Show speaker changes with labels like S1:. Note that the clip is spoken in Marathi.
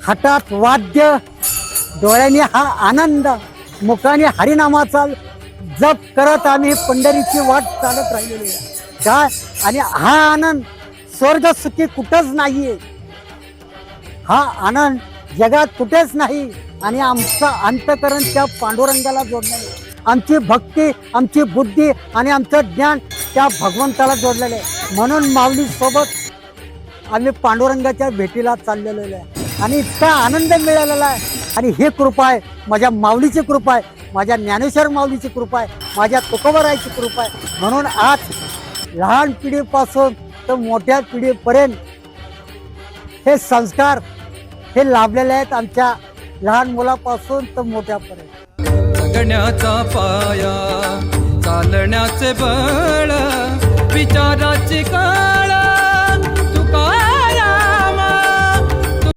S1: हातात वाद्य, डोळ्याने हा आनंद, मुखाने हरिनामाचा जप करत आम्ही पंढरीची वाट चालत राहिलेली आहे. काय आणि हा आनंद स्वर्ग सुखी कुठंच नाहीये. हा आनंद जगात कुठेच नाही. आणि आमचं अंतकरण त्या पांडुरंगाला जोडलेलं आहे. आमची भक्ती, आमची बुद्धी आणि आमचं ज्ञान त्या भगवंताला जोडलेलं आहे. म्हणून माऊली सोबत आम्ही पांडुरंगाच्या भेटीला चाललेलो आहे आणि इतका आनंद मिळालेला आहे. आणि ही कृपा आहे, माझ्या माऊलीची कृपा आहे, माझ्या ज्ञानेश्वर माऊलीची कृपा आहे, माझ्या तुकोबारायची कृपा आहे. म्हणून आज लहान पिढीपासून तर मोठ्या पिढीपर्यंत हे संस्कार हे लाभलेले आहेत. आमच्या लहान मुलापासून तर मोठ्यापर्यंत.
S2: जगण्याचा पाया, चालण्याचे बळ, विचाराची का